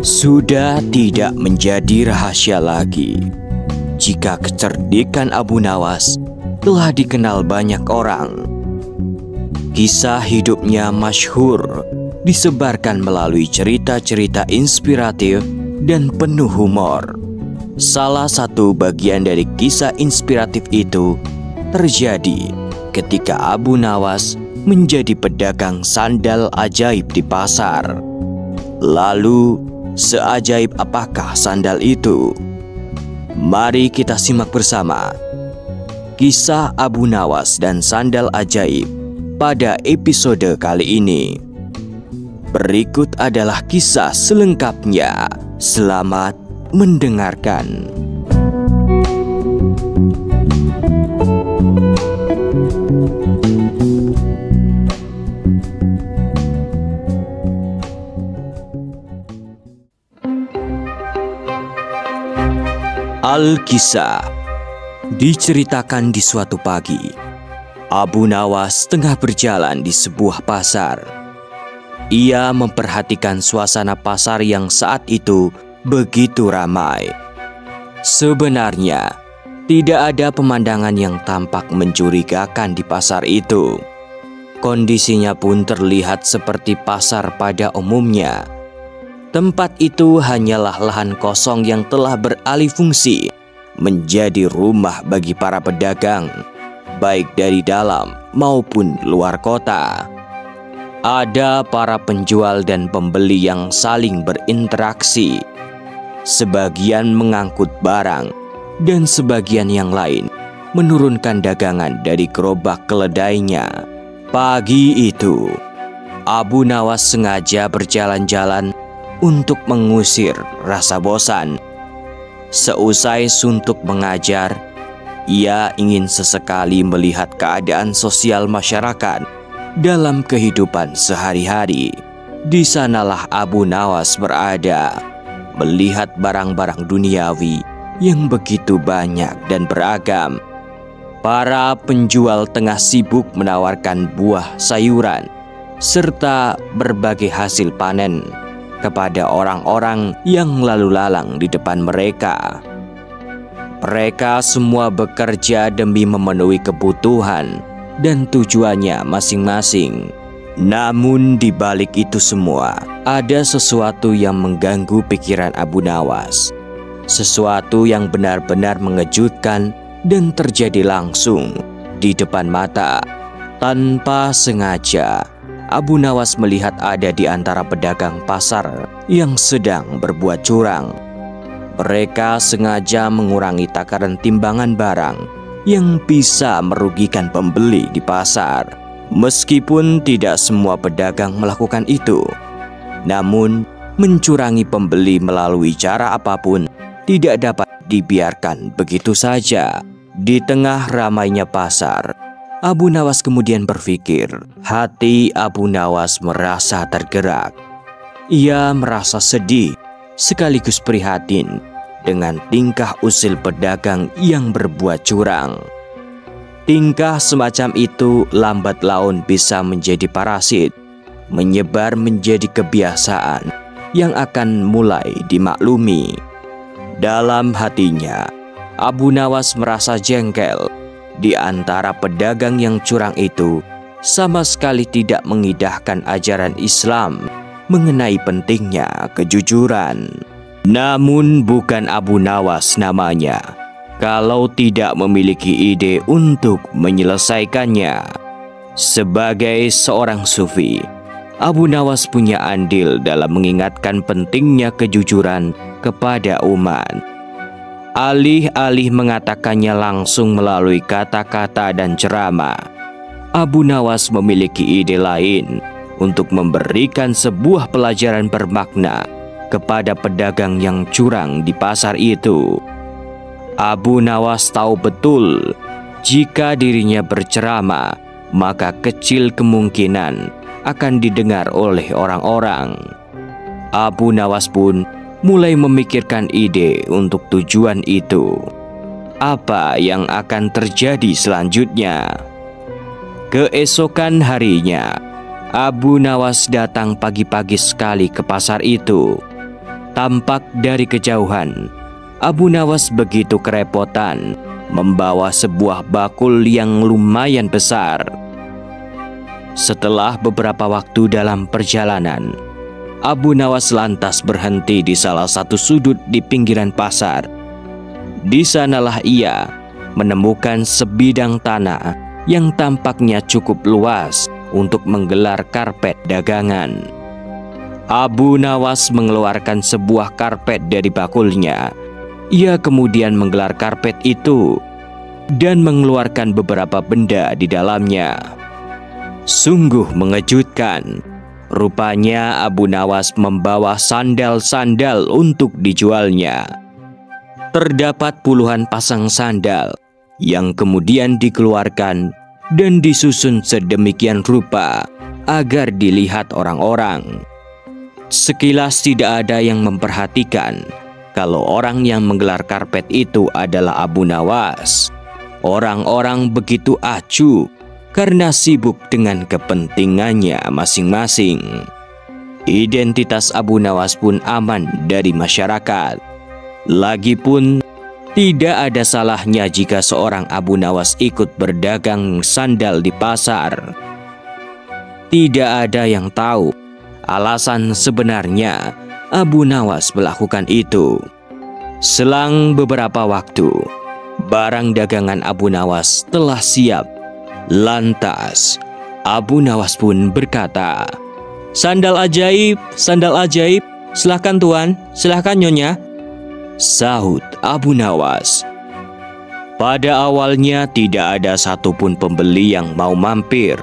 Sudah tidak menjadi rahasia lagi jika kecerdikan Abu Nawas telah dikenal banyak orang. Kisah hidupnya masyhur, disebarkan melalui cerita-cerita inspiratif dan penuh humor. Salah satu bagian dari kisah inspiratif itu terjadi ketika Abu Nawas menjadi pedagang sandal ajaib di pasar. Lalu, seajaib apakah sandal itu? Mari kita simak bersama kisah Abu Nawas dan sandal ajaib pada episode kali ini. Berikut adalah kisah selengkapnya. Selamat mendengarkan. Al-Kisah. Diceritakan di suatu pagi, Abu Nawas tengah berjalan di sebuah pasar. Ia memperhatikan suasana pasar yang saat itu begitu ramai. Sebenarnya, tidak ada pemandangan yang tampak mencurigakan di pasar itu. Kondisinya pun terlihat seperti pasar pada umumnya. Tempat itu hanyalah lahan kosong yang telah beralih fungsi menjadi rumah bagi para pedagang, baik dari dalam maupun luar kota. Ada para penjual dan pembeli yang saling berinteraksi. Sebagian mengangkut barang dan sebagian yang lain menurunkan dagangan dari gerobak keledainya. Pagi itu, Abu Nawas sengaja berjalan-jalan untuk mengusir rasa bosan. Seusai suntuk mengajar, ia ingin sesekali melihat keadaan sosial masyarakat dalam kehidupan sehari-hari. Di sanalah Abu Nawas berada, melihat barang-barang duniawi yang begitu banyak dan beragam. Para penjual tengah sibuk menawarkan buah sayuran serta berbagai hasil panen kepada orang-orang yang lalu lalang di depan mereka. Mereka semua bekerja demi memenuhi kebutuhan dan tujuannya masing-masing. Namun di balik itu semua, ada sesuatu yang mengganggu pikiran Abu Nawas. Sesuatu yang benar-benar mengejutkan dan terjadi langsung di depan mata. Tanpa sengaja, Abu Nawas melihat ada di antara pedagang pasar yang sedang berbuat curang. Mereka sengaja mengurangi takaran timbangan barang yang bisa merugikan pembeli di pasar. Meskipun tidak semua pedagang melakukan itu, namun mencurangi pembeli melalui cara apapun tidak dapat dibiarkan begitu saja. Di tengah ramainya pasar, Abu Nawas kemudian berpikir. Hati Abu Nawas merasa tergerak. Ia merasa sedih sekaligus prihatin dengan tingkah usil pedagang yang berbuat curang. Tingkah semacam itu lambat laun bisa menjadi parasit, menyebar menjadi kebiasaan yang akan mulai dimaklumi. Dalam hatinya, Abu Nawas merasa jengkel. Di antara pedagang yang curang itu sama sekali tidak mengindahkan ajaran Islam mengenai pentingnya kejujuran. Namun bukan Abu Nawas namanya kalau tidak memiliki ide untuk menyelesaikannya. Sebagai seorang sufi, Abu Nawas punya andil dalam mengingatkan pentingnya kejujuran kepada umat. Alih-alih mengatakannya langsung melalui kata-kata dan ceramah, Abu Nawas memiliki ide lain untuk memberikan sebuah pelajaran bermakna kepada pedagang yang curang di pasar itu. Abu Nawas tahu betul jika dirinya berceramah, maka kecil kemungkinan akan didengar oleh orang-orang. Abu Nawas pun mulai memikirkan ide untuk tujuan itu. Apa yang akan terjadi selanjutnya? Keesokan harinya, Abu Nawas datang pagi-pagi sekali ke pasar itu. Tampak dari kejauhan, Abu Nawas begitu kerepotan membawa sebuah bakul yang lumayan besar. Setelah beberapa waktu dalam perjalanan, Abu Nawas lantas berhenti di salah satu sudut di pinggiran pasar. Di sanalah ia menemukan sebidang tanah yang tampaknya cukup luas untuk menggelar karpet dagangan. Abu Nawas mengeluarkan sebuah karpet dari bakulnya. Ia kemudian menggelar karpet itu dan mengeluarkan beberapa benda di dalamnya. Sungguh mengejutkan. Rupanya Abu Nawas membawa sandal-sandal untuk dijualnya. Terdapat puluhan pasang sandal yang kemudian dikeluarkan dan disusun sedemikian rupa agar dilihat orang-orang. Sekilas tidak ada yang memperhatikan kalau orang yang menggelar karpet itu adalah Abu Nawas. Orang-orang begitu acuh karena sibuk dengan kepentingannya masing-masing. Identitas Abu Nawas pun aman dari masyarakat. Lagipun tidak ada salahnya jika seorang Abu Nawas ikut berdagang sandal di pasar. Tidak ada yang tahu alasan sebenarnya Abu Nawas melakukan itu. Selang beberapa waktu, barang dagangan Abu Nawas telah siap. Lantas, Abu Nawas pun berkata, sandal ajaib, silahkan tuan, silahkan nyonya, sahut Abu Nawas. Pada awalnya tidak ada satupun pembeli yang mau mampir.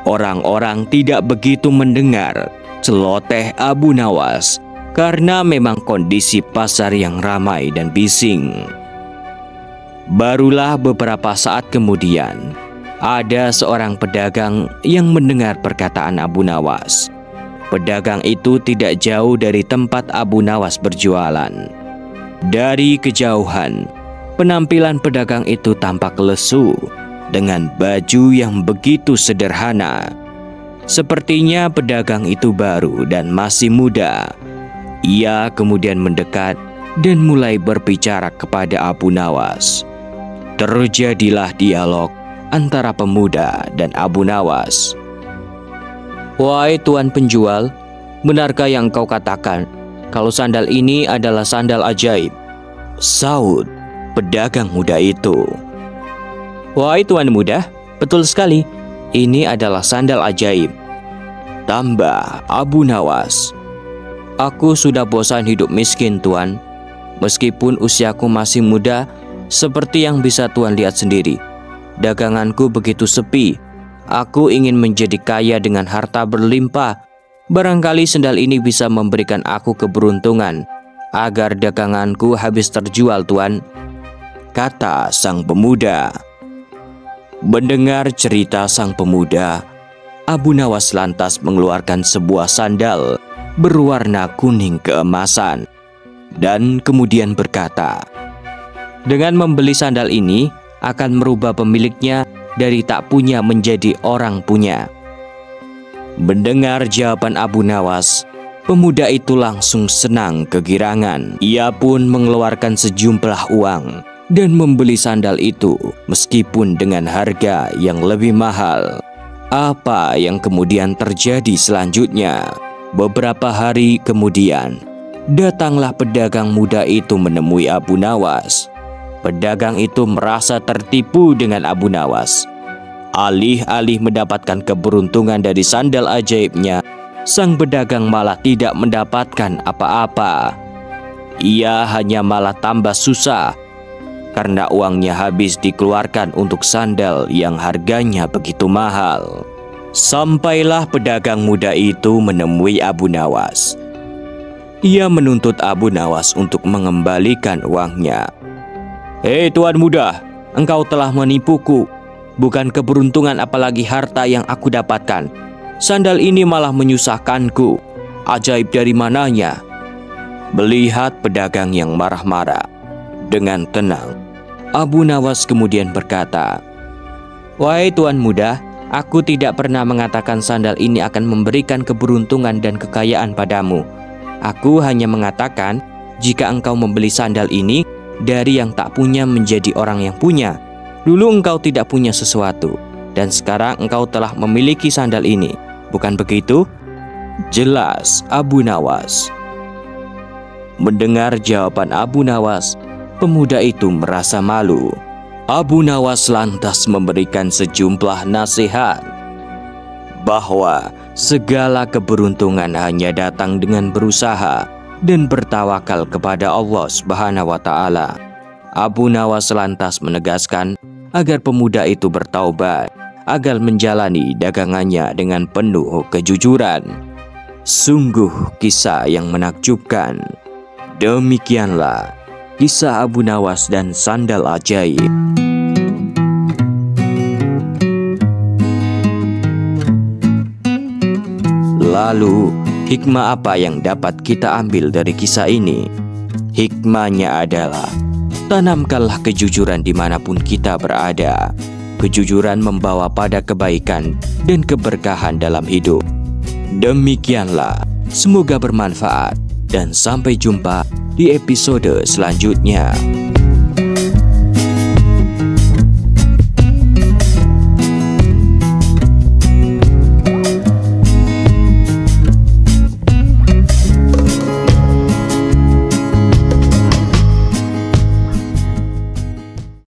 Orang-orang tidak begitu mendengar celoteh Abu Nawas karena memang kondisi pasar yang ramai dan bising. Barulah beberapa saat kemudian, ada seorang pedagang yang mendengar perkataan Abu Nawas. Pedagang itu tidak jauh dari tempat Abu Nawas berjualan. Dari kejauhan, penampilan pedagang itu tampak lesu dengan baju yang begitu sederhana. Sepertinya pedagang itu baru dan masih muda. Ia kemudian mendekat dan mulai berbicara kepada Abu Nawas. Terjadilah dialog antara pemuda dan Abu Nawas. Wahai tuan penjual, benarkah yang kau katakan kalau sandal ini adalah sandal ajaib? Sahut pedagang muda itu. Wahai tuan muda, betul sekali, ini adalah sandal ajaib, tambah Abu Nawas. Aku sudah bosan hidup miskin tuan. Meskipun usiaku masih muda, seperti yang bisa tuan lihat sendiri, daganganku begitu sepi. Aku ingin menjadi kaya dengan harta berlimpah. Barangkali sandal ini bisa memberikan aku keberuntungan agar daganganku habis terjual tuan, kata sang pemuda. Mendengar cerita sang pemuda, Abu Nawas lantas mengeluarkan sebuah sandal berwarna kuning keemasan dan kemudian berkata, dengan membeli sandal ini akan merubah pemiliknya dari tak punya menjadi orang punya. Mendengar jawaban Abu Nawas, pemuda itu langsung senang kegirangan. Ia pun mengeluarkan sejumlah uang dan membeli sandal itu meskipun dengan harga yang lebih mahal. Apa yang kemudian terjadi selanjutnya? Beberapa hari kemudian, datanglah pedagang muda itu menemui Abu Nawas. Pedagang itu merasa tertipu dengan Abu Nawas. Alih-alih mendapatkan keberuntungan dari sandal ajaibnya, sang pedagang malah tidak mendapatkan apa-apa. Ia hanya malah tambah susah karena uangnya habis dikeluarkan untuk sandal yang harganya begitu mahal. Sampailah pedagang muda itu menemui Abu Nawas. Ia menuntut Abu Nawas untuk mengembalikan uangnya. Hei tuan muda, engkau telah menipuku. Bukan keberuntungan apalagi harta yang aku dapatkan. Sandal ini malah menyusahkanku. Ajaib dari mananya? Melihat pedagang yang marah-marah, dengan tenang, Abu Nawas kemudian berkata, wahai tuan muda, Aku tidak pernah mengatakan sandal ini akan memberikan keberuntungan dan kekayaan padamu. Aku hanya mengatakan, jika engkau membeli sandal ini dari yang tak punya menjadi orang yang punya. Dulu engkau tidak punya sesuatu, dan sekarang engkau telah memiliki sandal ini. Bukan begitu?" Jelas Abu Nawas. Mendengar jawaban Abu Nawas, pemuda itu merasa malu. Abu Nawas lantas memberikan sejumlah nasihat bahwa segala keberuntungan hanya datang dengan berusaha dan bertawakal kepada Allah Subhanahu wa Ta'ala. Abu Nawas lantas menegaskan agar pemuda itu bertaubat, agar menjalani dagangannya dengan penuh kejujuran. Sungguh kisah yang menakjubkan. Demikianlah kisah Abu Nawas dan sandal ajaib. Lalu, hikmah apa yang dapat kita ambil dari kisah ini? Hikmahnya adalah, tanamkanlah kejujuran dimanapun kita berada. Kejujuran membawa pada kebaikan dan keberkahan dalam hidup. Demikianlah, semoga bermanfaat. Dan sampai jumpa di episode selanjutnya.